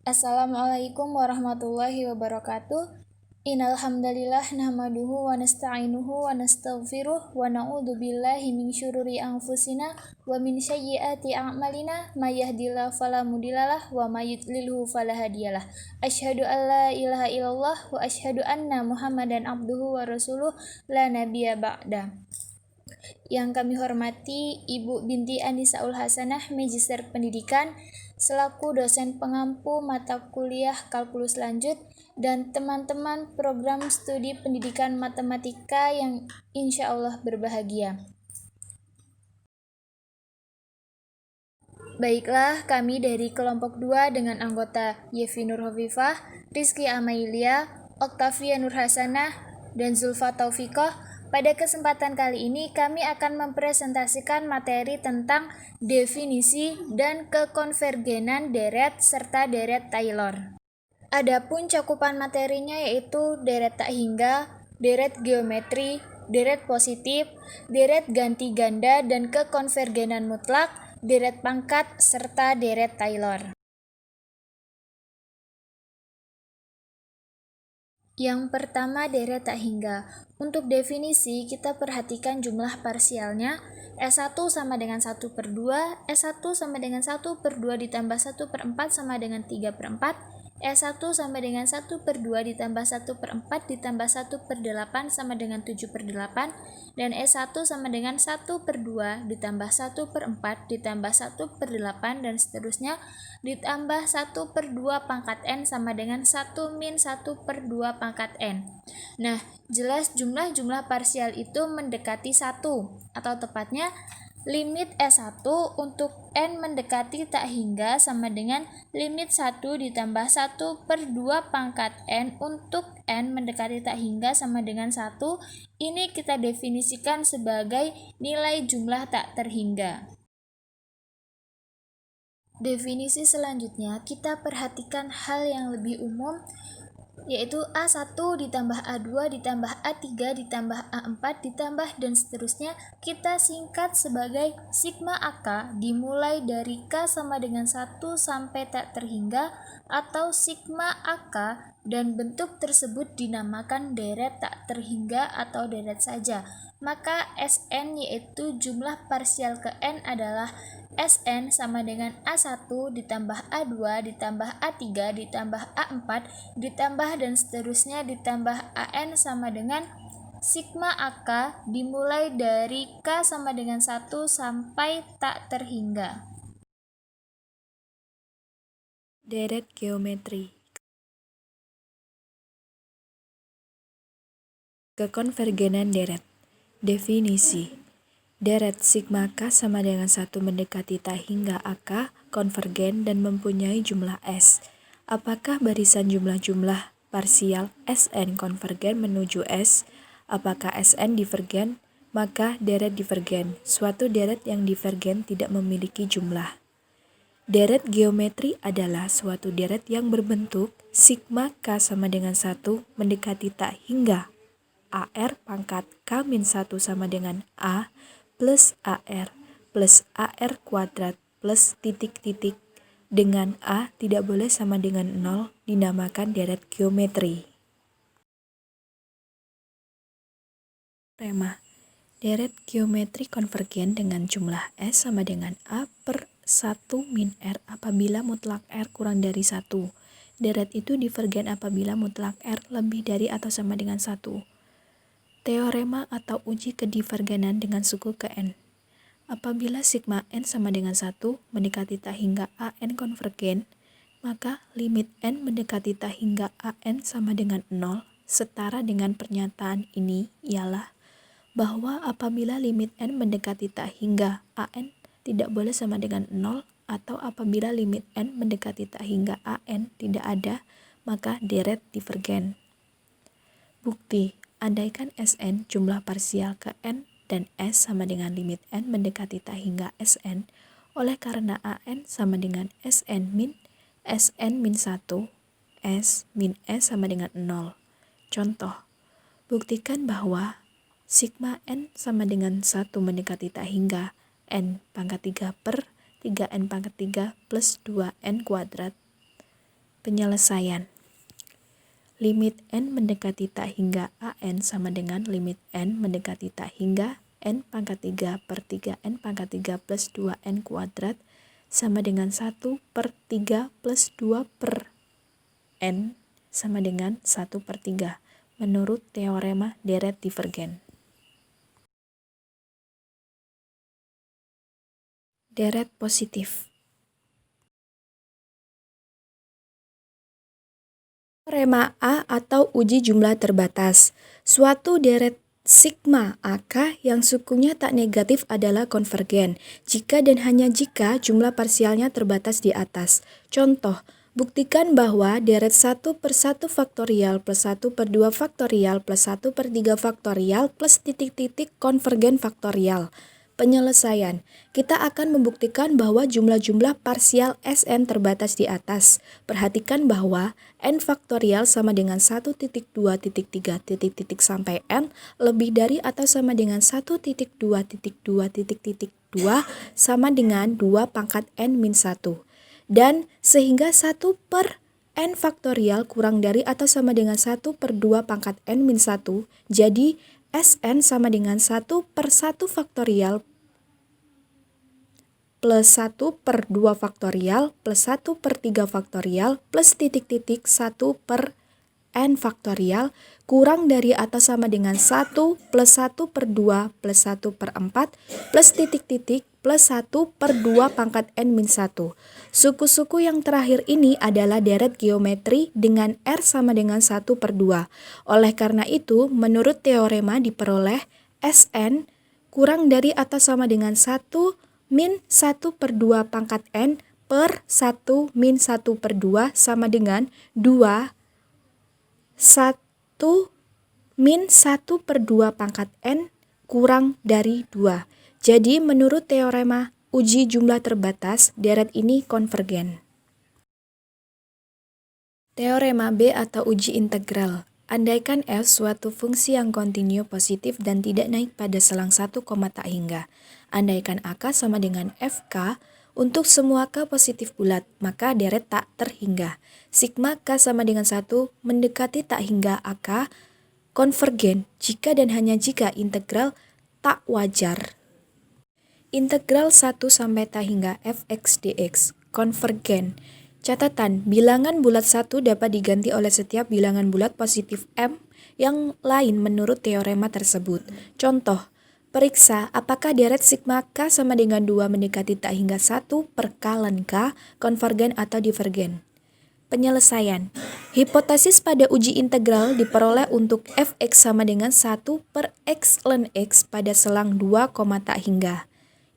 Assalamualaikum warahmatullahi wabarakatuh. Innal hamdalillah nahmaduhu wa nasta'inuhu wa nastaghfiruh wa na'udzu billahi min syururi anfusina wa min sayyiati a'malina may yahdihillahu fala mudhillalah wa may yudlilhu fala hadiyalah. Asyhadu an la ilaha illallah wa asyhadu anna Muhammadan abduhu wa rasuluh la nabiyya ba'da. Yang kami hormati Ibu Binti Anisaul Hasanah, Magister Pendidikan, selaku dosen pengampu mata kuliah kalkulus lanjut, dan teman-teman program studi pendidikan matematika yang insya Allah berbahagia. Baiklah, kami dari kelompok 2 dengan anggota Yevi Nur Hovifah, Rizky Amailia, Oktavia Nur Hasanah, dan Zulfa Taufiqoh. Pada kesempatan kali ini kami akan mempresentasikan materi tentang definisi dan kekonvergenan deret serta deret Taylor. Adapun cakupan materinya yaitu deret tak hingga, deret geometri, deret positif, deret ganti ganda dan kekonvergenan mutlak, deret pangkat, serta deret Taylor. Yang pertama, deret tak hingga. Untuk definisi, kita perhatikan jumlah parsialnya. S1 sama dengan 1/2, S1 sama dengan 1/2 ditambah 1/4 sama dengan 3/4, S1 sama dengan 1/2 ditambah 1/4 ditambah 1/8 sama dengan 7/8, dan S1 sama dengan 1/2 ditambah 1/4 ditambah 1/8 dan seterusnya ditambah 1/2 pangkat N sama dengan 1 min 1/2 pangkat N. Nah, jelas jumlah-jumlah parsial itu mendekati 1, atau tepatnya limit S1 untuk N mendekati tak hingga sama dengan limit 1 ditambah 1/2 pangkat N untuk N mendekati tak hingga sama dengan 1. Ini kita definisikan sebagai nilai jumlah tak terhingga. Definisi selanjutnya, kita perhatikan hal yang lebih umum, yaitu A1 ditambah A2 ditambah A3 ditambah A4 ditambah dan seterusnya kita singkat sebagai sigma AK dimulai dari K sama dengan 1 sampai tak terhingga atau sigma AK, dan bentuk tersebut dinamakan deret tak terhingga atau deret saja. Maka Sn yaitu jumlah parsial ke N adalah Sn sama dengan A1 ditambah A2 ditambah A3 ditambah A4 ditambah dan seterusnya ditambah An sama dengan sigma AK dimulai dari K sama dengan 1 sampai tak terhingga. Deret geometri. Kekonvergenan deret. Definisi. Deret sigma K sama dengan 1 mendekati tak hingga AK konvergen dan mempunyai jumlah S. Apakah barisan jumlah-jumlah parsial Sn konvergen menuju S? Apakah Sn divergen? Maka deret divergen. Suatu deret yang divergen tidak memiliki jumlah. Deret geometri adalah suatu deret yang berbentuk sigma K sama dengan 1 mendekati tak hingga AR pangkat K-1 sama dengan A plus AR kuadrat plus titik-titik dengan A tidak boleh sama dengan 0 dinamakan deret geometri. Rema. Deret geometri konvergen dengan jumlah S sama dengan A per 1 min R apabila mutlak R kurang dari 1. Deret itu divergen apabila mutlak R lebih dari atau sama dengan 1. Teorema atau uji kedivergenan dengan suku ke N. Apabila sigma N sama dengan 1 mendekati tak hingga AN konvergen, maka limit N mendekati tak hingga AN sama dengan 0. Setara dengan pernyataan ini ialah bahwa apabila limit N mendekati tak hingga AN tidak boleh sama dengan 0, atau apabila limit N mendekati tak hingga AN tidak ada, maka deret divergen. Bukti, andaikan Sn jumlah parsial ke N dan S sama dengan limit N mendekati tak hingga Sn, oleh karena An sama dengan Sn min 1, S min S sama dengan 0. Contoh, buktikan bahwa sigma N sama dengan 1 mendekati tak hingga N pangkat 3 per 3N pangkat 3 plus 2N kuadrat Penyelesaian. Limit n mendekati tak hingga an sama dengan limit n mendekati tak hingga n pangkat 3 per 3n pangkat 3 plus 2n kuadrat sama dengan 1 per 3 plus 2 per n sama dengan 1 per 3 menurut teorema deret divergen. Deret positif. Teorema A atau uji jumlah terbatas. Suatu deret sigma AK yang sukunya tak negatif adalah konvergen jika dan hanya jika jumlah parsialnya terbatas di atas. Contoh, buktikan bahwa deret 1 per 1 faktorial plus 1 per 2 faktorial plus 1 per 3 faktorial plus titik-titik konvergen faktorial. Penyelesaian. Kita akan membuktikan bahwa jumlah-jumlah parsial Sn terbatas di atas. Perhatikan bahwa n faktorial sama dengan 1.2.3 sampai n lebih dari atau sama dengan 1.2.2 sama dengan 2 pangkat n min 1. Dan sehingga 1 per n faktorial kurang dari atau sama dengan 1 per 2 pangkat n min 1, jadi Sn sama dengan 1 per 1 faktorial plus 1 per 2 faktorial plus 1 per 3 faktorial plus titik-titik 1 per n faktorial kurang dari atau sama dengan 1 plus 1 per 2 plus 1 per 4 plus titik-titik plus 1 per 2 pangkat n min 1. Suku-suku yang terakhir ini adalah deret geometri dengan R sama dengan 1 per 2. Oleh karena itu, menurut teorema diperoleh Sn kurang dari atau sama dengan 1 min 1 per 2 pangkat n per 1 min 1 per 2 sama dengan 2 1 min 1 per 2 pangkat n kurang dari 2. Jadi menurut teorema uji jumlah terbatas, deret ini konvergen. Teorema B atau uji integral. Andaikan f suatu fungsi yang kontinu positif dan tidak naik pada selang 1, tak hingga. Andaikan AK sama dengan FK untuk semua K positif bulat, maka deret tak terhingga. Sigma K sama dengan 1 mendekati tak hingga AK konvergen jika dan hanya jika integral tak wajar. Integral 1 sampai tak hingga fx dx konvergen. Catatan, bilangan bulat 1 dapat diganti oleh setiap bilangan bulat positif M yang lain menurut teorema tersebut. Contoh, periksa apakah deret sigma K sama dengan 2 mendekati tak hingga 1 per K ln K konvergen atau divergen. Penyelesaian. Hipotesis pada uji integral diperoleh untuk fx sama dengan 1 per X ln X pada selang 2, tak hingga.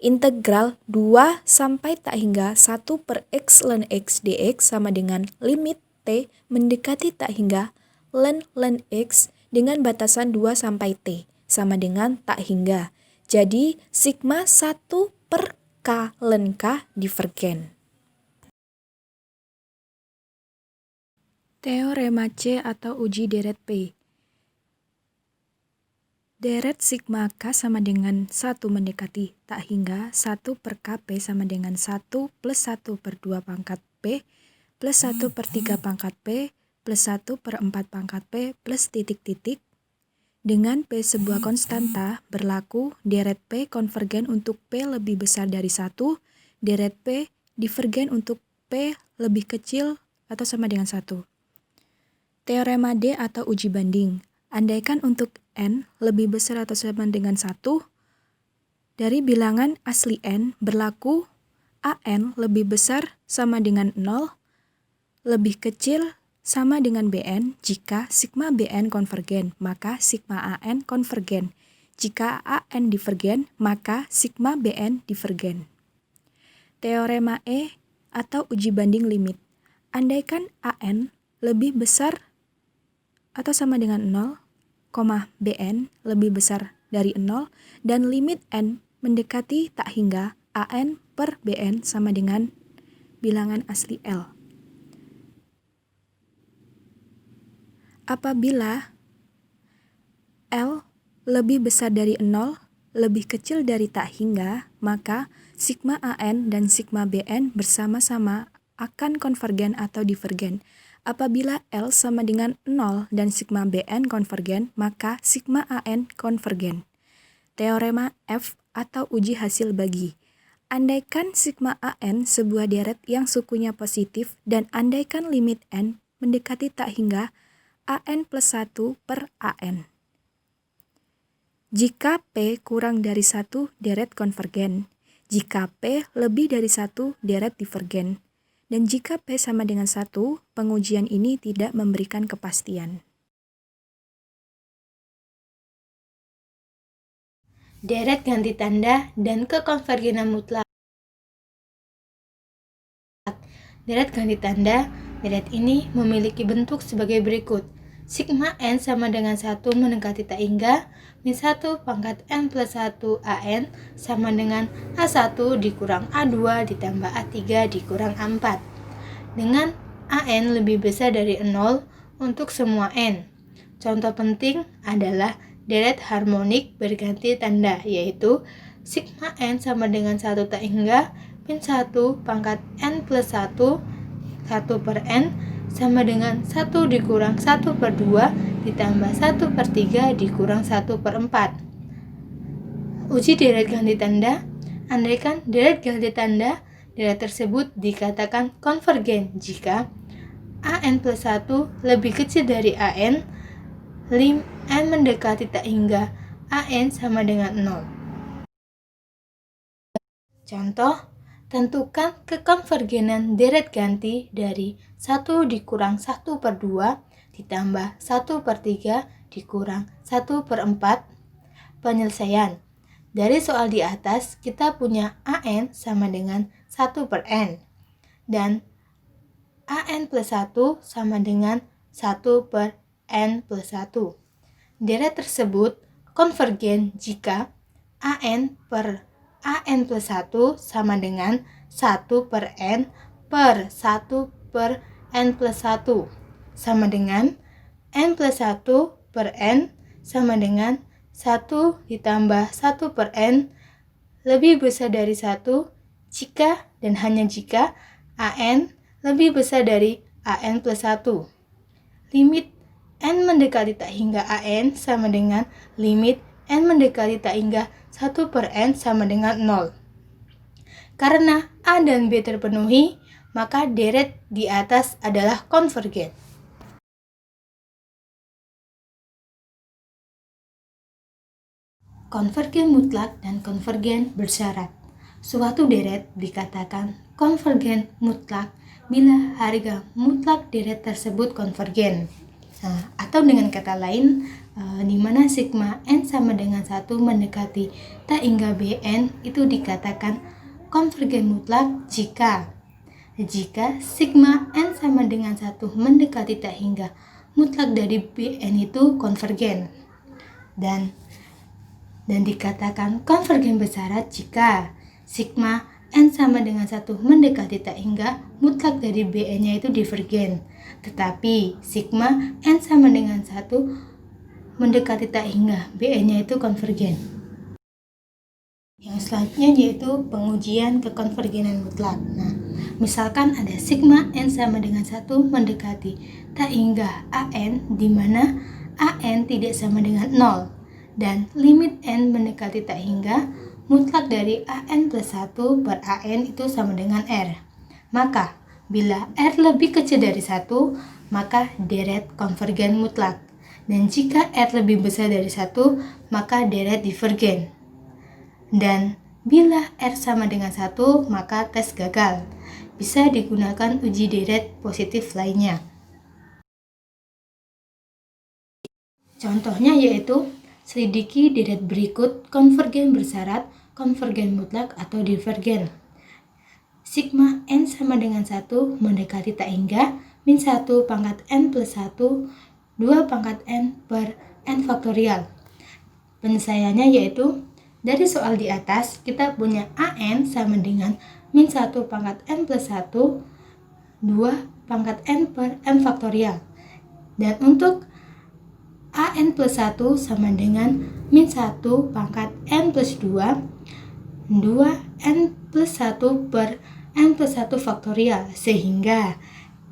Integral 2 sampai tak hingga 1 per X ln X dx sama dengan limit T mendekati tak hingga ln X dengan batasan 2 sampai T sama dengan tak hingga. Jadi sigma 1 per K ln K divergen. Teorema C atau uji deret P. Deret sigma K sama dengan 1 mendekati tak hingga 1 per Kp sama dengan 1 plus 1 per 2 pangkat P plus 1 per 3 pangkat P plus 1 per 4 pangkat P plus titik-titik. Dengan P sebuah konstanta berlaku deret P konvergen untuk P lebih besar dari 1, deret P divergen untuk P lebih kecil atau sama dengan 1. Teorema D atau uji banding. Andaikan untuk n lebih besar atau sama dengan 1, dari bilangan asli n berlaku an lebih besar sama dengan 0, lebih kecil sama dengan bn jika sigma bn konvergen, maka sigma an konvergen. Jika an divergen, maka sigma bn divergen. Teorema E atau uji banding limit. Andaikan an lebih besar atau sama dengan 0, bn lebih besar dari 0 dan limit n mendekati tak hingga an per bn sama dengan bilangan asli L. Apabila L lebih besar dari 0, lebih kecil dari tak hingga, maka sigma an dan sigma bn bersama-sama akan konvergen atau divergen. Apabila L sama dengan 0 dan sigma Bn konvergen, maka sigma An konvergen. Teorema F atau uji hasil bagi. Andaikan sigma An sebuah deret yang sukunya positif dan andaikan limit n mendekati tak hingga An plus 1 per An. Jika P kurang dari 1, deret konvergen. Jika P lebih dari 1, deret divergen. Dan jika P sama dengan 1, pengujian ini tidak memberikan kepastian. Deret ganti tanda dan kekonvergenan mutlak. Deret ganti tanda, deret ini memiliki bentuk sebagai berikut. Sigma n sama dengan 1 mendekati tak hingga min 1 pangkat n plus 1 An sama dengan A1 dikurang A2 ditambah A3 dikurang A4. Dengan An lebih besar dari 0 untuk semua n. Contoh penting adalah deret harmonik berganti tanda, yaitu sigma n sama dengan 1 tak hingga min 1 pangkat n plus 1 per n sama dengan 1 dikurang 1 per 2 ditambah 1 per 3 dikurang 1 per 4. Uji deret ganti tanda. Andaikan deret ganti tanda, deret tersebut dikatakan konvergen jika An plus 1 lebih kecil dari An, lim n mendekati tak hingga An sama dengan 0. Contoh, tentukan kekonvergenan deret ganti dari 1 dikurang 1 per 2 ditambah 1 per 3 dikurang 1 per 4. Penyelesaian. Dari soal di atas, kita punya An sama dengan 1 per n. Dan An plus 1 sama dengan 1 per n plus 1. Deret tersebut konvergen jika An per An plus 1 sama dengan 1 per n per 1 per n plus 1 sama dengan n plus 1 per n sama dengan 1 ditambah 1 per n lebih besar dari 1 jika dan hanya jika An lebih besar dari An plus 1. Limit n mendekati tak hingga An sama dengan limit n mendekati tak hingga 1 per n sama dengan 0. Karena A dan B terpenuhi, maka deret di atas adalah konvergen. Konvergen mutlak dan konvergen bersyarat. Suatu deret dikatakan konvergen mutlak bila harga mutlak deret tersebut konvergen. Atau dengan kata lain, di mana sigma n sama dengan 1 mendekati tak hingga Bn itu dikatakan konvergen mutlak jika sigma n sama dengan 1 mendekati tak hingga mutlak dari Bn itu konvergen. Dan dikatakan konvergen bersyarat jika sigma n sama dengan 1 mendekati tak hingga mutlak dari Bn-nya itu divergen. Tetapi sigma n sama dengan 1 mendekati tak hingga Bn-nya itu konvergen. Yang selanjutnya yaitu pengujian kekonvergenan mutlak. Misalkan ada sigma n sama dengan 1 mendekati tak hingga An di mana An tidak sama dengan 0 dan limit n mendekati tak hingga mutlak dari An plus 1 per An itu sama dengan R. Maka bila R lebih kecil dari 1, maka deret konvergen mutlak. Dan jika R lebih besar dari 1, maka deret divergen. Dan bila R sama dengan 1, maka tes gagal. Bisa digunakan uji deret positif lainnya. Contohnya yaitu selidiki deret berikut konvergen bersyarat, konvergen mutlak atau divergen. Sigma n sama dengan 1 mendekati tak hingga min 1 pangkat n plus 1 2 pangkat n per n faktorial. Penyelesaiannya yaitu dari soal di atas kita punya An sama dengan min 1 pangkat n plus 1 2 pangkat n per n faktorial. Dan untuk An plus 1 sama dengan min 1 pangkat n plus 2 2 n plus 1 per n plus 1 faktorial, sehingga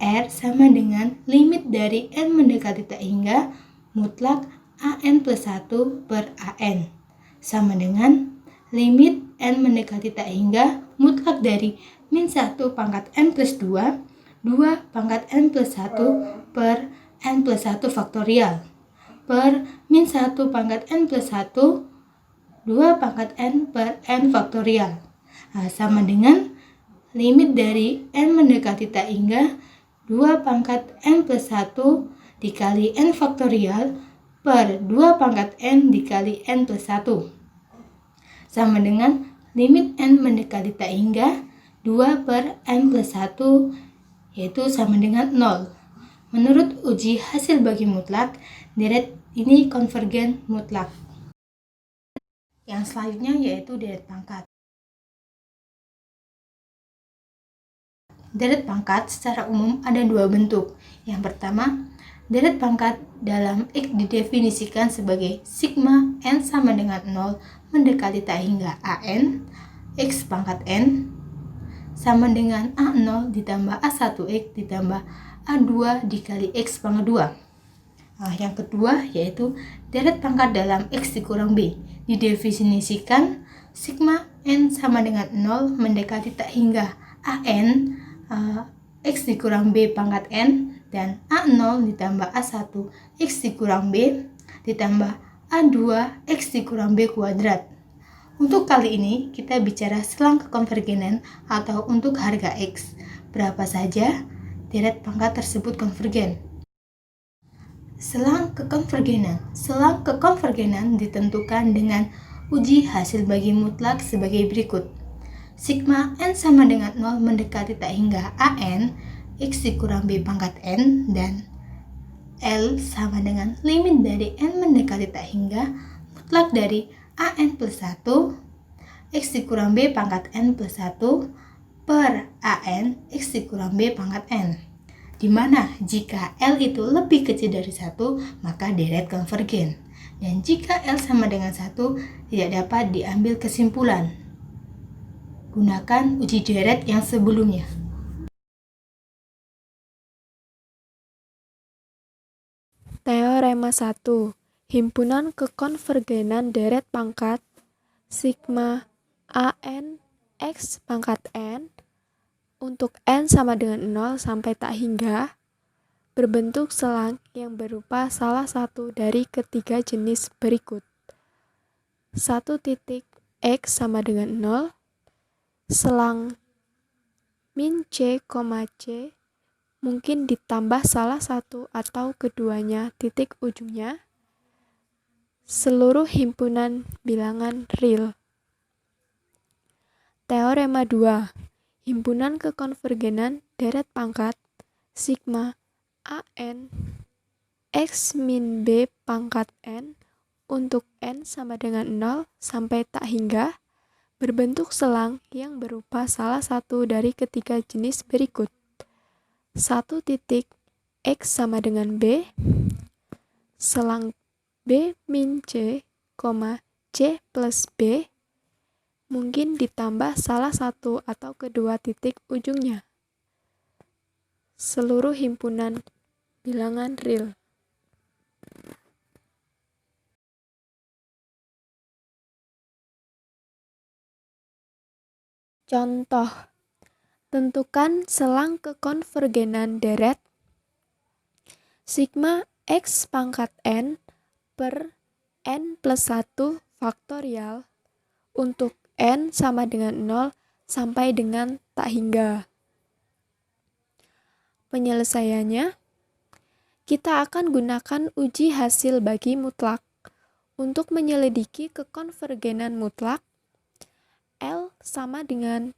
R sama dengan limit dari n mendekati tak hingga mutlak an plus 1 per an, sama dengan limit n mendekati tak hingga mutlak dari min 1 pangkat n plus 2, 2 pangkat n plus 1 per n plus 1 faktorial, per min 1 pangkat n plus 1, 2 pangkat n per n faktorial, sama dengan limit dari n mendekati tak hingga 2 pangkat n plus 1 dikali n faktorial per 2 pangkat n dikali n plus 1, sama dengan limit n mendekati tak hingga 2 per n plus 1, yaitu sama dengan 0. Menurut uji hasil bagi mutlak, deret ini konvergen mutlak. Yang selanjutnya yaitu deret pangkat. Deret pangkat secara umum ada dua bentuk. Yang pertama, deret pangkat dalam X didefinisikan sebagai sigma n sama dengan 0 mendekati tak hingga an, X pangkat n, sama dengan A0 ditambah A1X ditambah A2 dikali X pangkat 2. Yang kedua yaitu deret pangkat dalam X dikurang B, didefinisikan sigma n sama dengan 0 mendekati tak hingga an, X dikurang B pangkat n, dan A0 ditambah A1 X dikurang B ditambah A2 X dikurang B kuadrat. Untuk kali ini kita bicara selang kekonvergenan atau untuk harga X. Berapa saja deret pangkat tersebut konvergen? Selang kekonvergenan ditentukan dengan uji hasil bagi mutlak sebagai berikut. Sigma n sama dengan 0 mendekati tak hingga an, X dikurang B pangkat n, dan L sama dengan limit dari n mendekati tak hingga mutlak dari an plus 1, X dikurang B pangkat n plus 1 per an, X dikurang B pangkat n. Dimana jika L itu lebih kecil dari 1, maka deret konvergen. Dan jika L sama dengan 1, tidak dapat diambil kesimpulan. Gunakan uji deret yang sebelumnya. Teorema 1. Himpunan kekonvergenan deret pangkat sigma an X pangkat n untuk n sama dengan 0 sampai tak hingga berbentuk selang yang berupa salah satu dari ketiga jenis berikut. 1 titik X sama dengan 0, selang min C, C mungkin ditambah salah satu atau keduanya titik ujungnya, seluruh himpunan bilangan real. Teorema 2. Himpunan kekonvergenan deret pangkat sigma an X min B pangkat n untuk n sama dengan 0 sampai tak hingga berbentuk selang yang berupa salah satu dari ketiga jenis berikut. 1 titik X sama dengan B, selang B min C, C plus B mungkin ditambah salah satu atau kedua titik ujungnya, seluruh himpunan bilangan real. Contoh, tentukan selang kekonvergenan deret sigma X pangkat n per n plus 1 faktorial untuk n sama dengan 0 sampai dengan tak hingga. Penyelesaiannya, kita akan gunakan uji hasil bagi mutlak. Untuk menyelidiki kekonvergenan mutlak, L sama dengan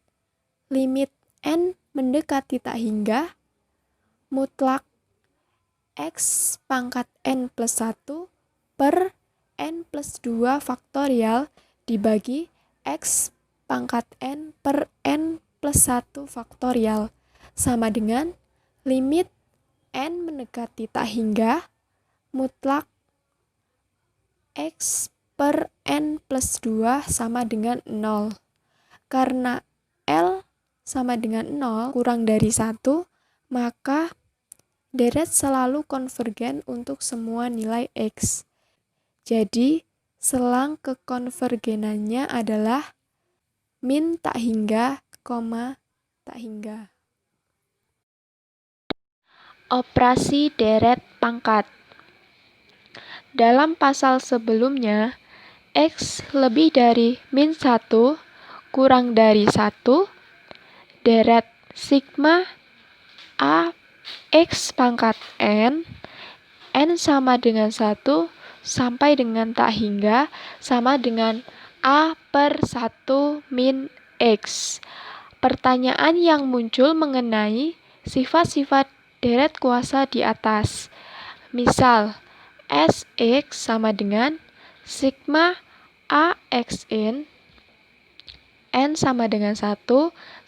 limit n mendekati tak hingga mutlak X pangkat n plus 1 per n plus 2 faktorial dibagi X pangkat n per n plus 1 faktorial sama dengan limit n mendekati tak hingga mutlak X per n plus 2 sama dengan 0. Karena L sama dengan 0 kurang dari 1, maka deret selalu konvergen untuk semua nilai X. Jadi, selang kekonvergenannya adalah min tak hingga, tak hingga. Operasi deret pangkat. Dalam pasal sebelumnya, X lebih dari min 1 kurang dari 1, deret sigma A X pangkat N sama dengan 1 sampai dengan tak hingga sama dengan A per 1 min X. Pertanyaan yang muncul mengenai sifat-sifat deret kuasa di atas. Misal, Sx sama dengan sigma AXN N sama dengan 1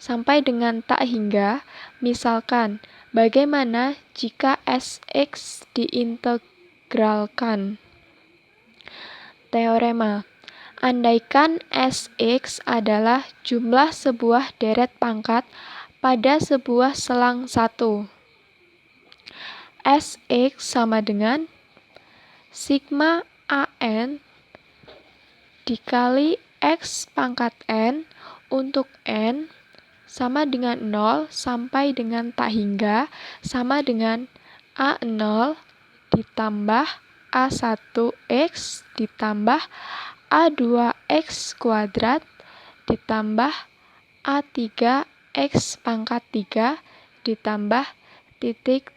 sampai dengan tak hingga. Misalkan, bagaimana jika Sx diintegralkan? Teorema. Andaikan Sx adalah jumlah sebuah deret pangkat pada sebuah selang 1. Sx sama dengan sigma An dikali X pangkat N untuk N sama dengan 0 sampai dengan tak hingga sama dengan A0 ditambah A1X ditambah A2X kuadrat ditambah A3X pangkat 3 ditambah titik.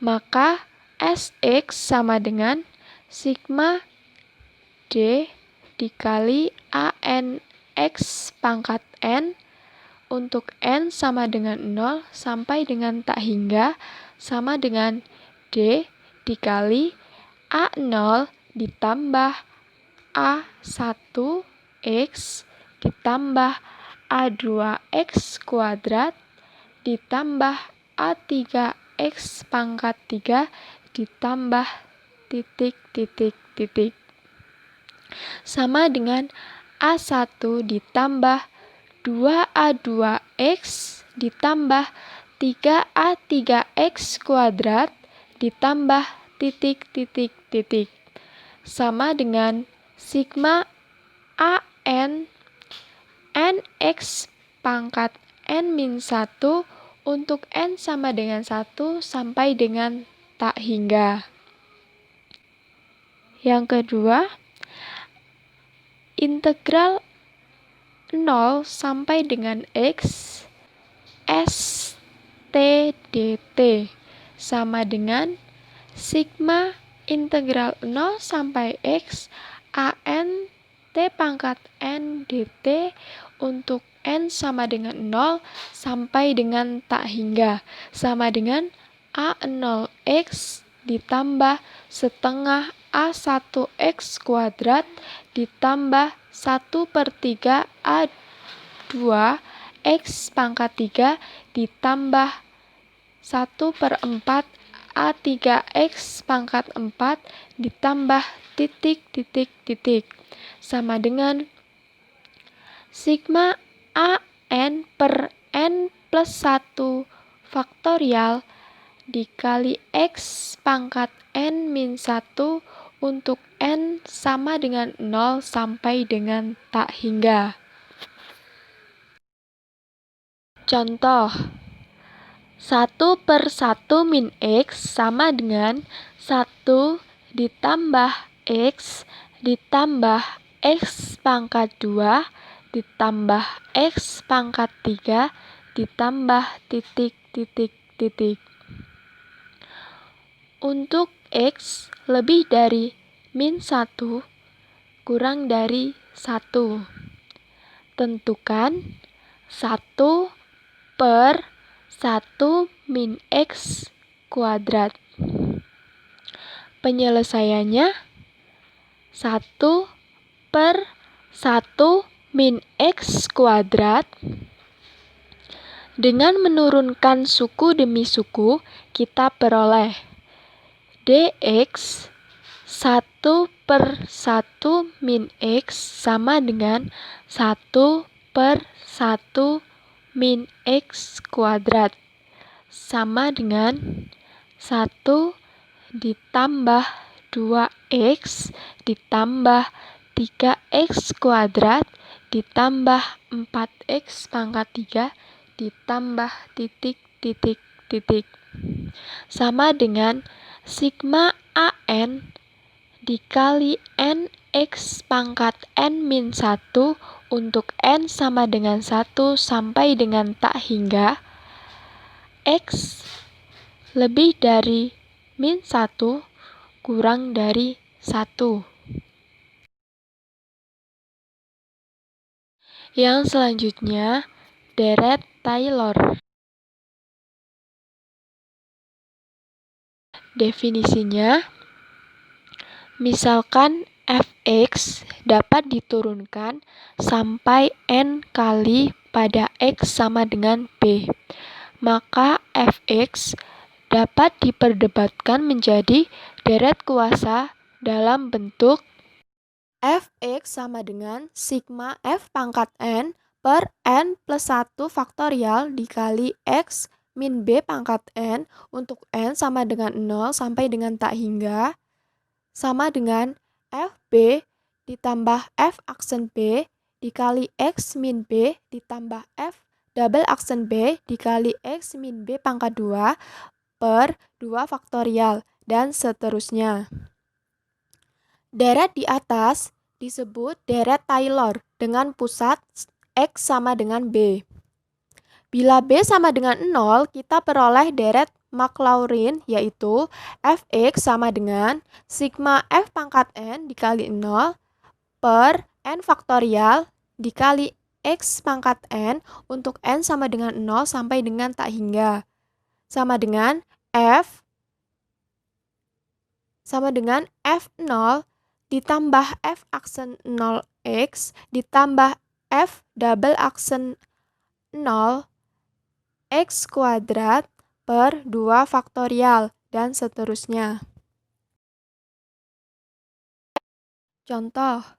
Maka Sx sama dengan sigma D dikali ANX pangkat N untuk N sama dengan 0 sampai dengan tak hingga sama dengan D dikali A0 ditambah A1X ditambah A2X kuadrat ditambah A3X pangkat 3 ditambah titik. Sama dengan A1 ditambah 2A2X ditambah 3A3X kuadrat ditambah titik. Sama dengan sigma AN NX pangkat N-1 untuk N sama dengan 1 sampai dengan tak hingga. Yang kedua, integral 0 sampai dengan X S T dt sama dengan sigma integral 0 sampai X AN T pangkat N dt untuk N sama dengan 0 sampai dengan tak hingga sama dengan A0X ditambah setengah A1X kuadrat ditambah 1/3 A2X pangkat 3 ditambah 1/4 A3X pangkat 4 ditambah titik. Sama dengan sigma AN per N plus 1 faktorial dikali X pangkat N-1 untuk N sama dengan 0 sampai dengan tak hingga. Contoh, 1/1 min X sama dengan 1 ditambah X ditambah X pangkat 2 ditambah X pangkat 3 ditambah titik. Untuk X lebih dari min 1 kurang dari 1. Tentukan 1/1 min X kuadrat. Penyelesaiannya 1/1 min X kuadrat. Dengan menurunkan suku demi suku, kita peroleh dx 1/1 min X sama dengan 1 per 1 min X kuadrat sama dengan 1 ditambah 2X ditambah 3X kuadrat ditambah 4X pangkat 3 ditambah titik titik titik sama dengan sigma AN dikali NX pangkat N min 1 untuk N sama dengan 1 sampai dengan tak hingga X lebih dari min 1 kurang dari 1. Yang selanjutnya, deret Taylor. Definisinya, misalkan fx dapat diturunkan sampai n kali pada x sama dengan b, maka fx dapat diperdebatkan menjadi deret kuasa dalam bentuk fx sama dengan sigma f pangkat n per n plus 1 faktorial dikali x min b pangkat n untuk n sama dengan 0 sampai dengan tak hingga sama dengan fb ditambah f aksen b dikali x min b ditambah f double aksen b dikali x min b pangkat 2 per 2 faktorial dan seterusnya. Deret di atas disebut deret Taylor dengan pusat X sama dengan B. Bila B sama dengan 0, kita peroleh deret Maclaurin yaitu Fx sama dengan sigma F pangkat N dikali 0 per N faktorial dikali X pangkat N untuk N sama dengan 0 sampai dengan tak hingga. Sama dengan F sama dengan F0 ditambah F aksen 0X ditambah F double aksen 0 X kuadrat per 2 faktorial dan seterusnya. Contoh,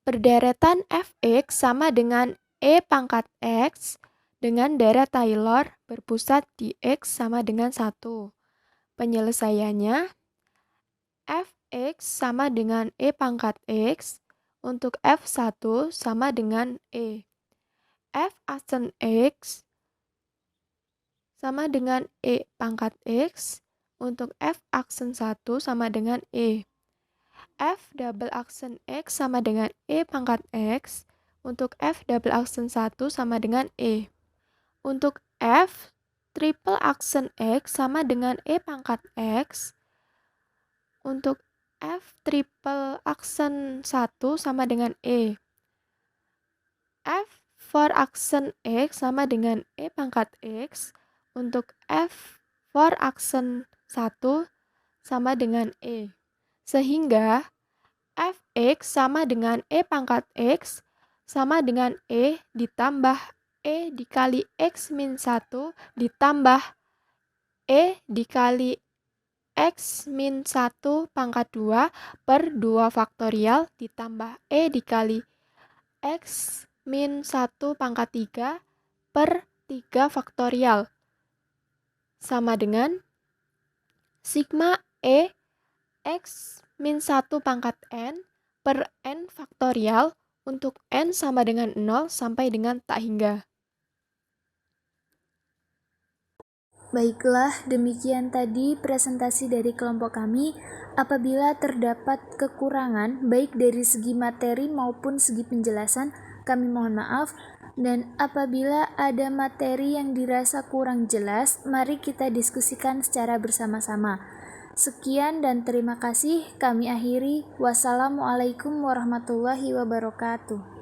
perderetan Fx sama dengan E pangkat X dengan deret Taylor berpusat di X sama dengan 1. Penyelesaiannya, Fx sama dengan E pangkat X untuk F1 sama dengan E. F aksen X sama dengan E pangkat X untuk F aksen 1 sama dengan E. F double aksen X sama dengan E pangkat X untuk F double aksen 1 sama dengan E. Untuk F triple aksen X sama dengan E pangkat X untuk F triple aksen 1 sama dengan E. F for aksen X sama dengan E pangkat X untuk F for aksen 1 sama dengan E. Sehingga Fx sama dengan E pangkat X sama dengan E ditambah E dikali X min 1 ditambah E dikali X min 1 pangkat 2 per 2 faktorial ditambah E dikali X min 1 pangkat 3 per 3 faktorial sama dengan sigma E X min 1 pangkat N per N faktorial untuk N sama dengan 0 sampai dengan tak hingga. Baiklah, demikian tadi presentasi dari kelompok kami. Apabila terdapat kekurangan baik dari segi materi maupun segi penjelasan, kami mohon maaf. Dan apabila ada materi yang dirasa kurang jelas, mari kita diskusikan secara bersama-sama. Sekian dan terima kasih. Kami akhiri. Wassalamualaikum warahmatullahi wabarakatuh.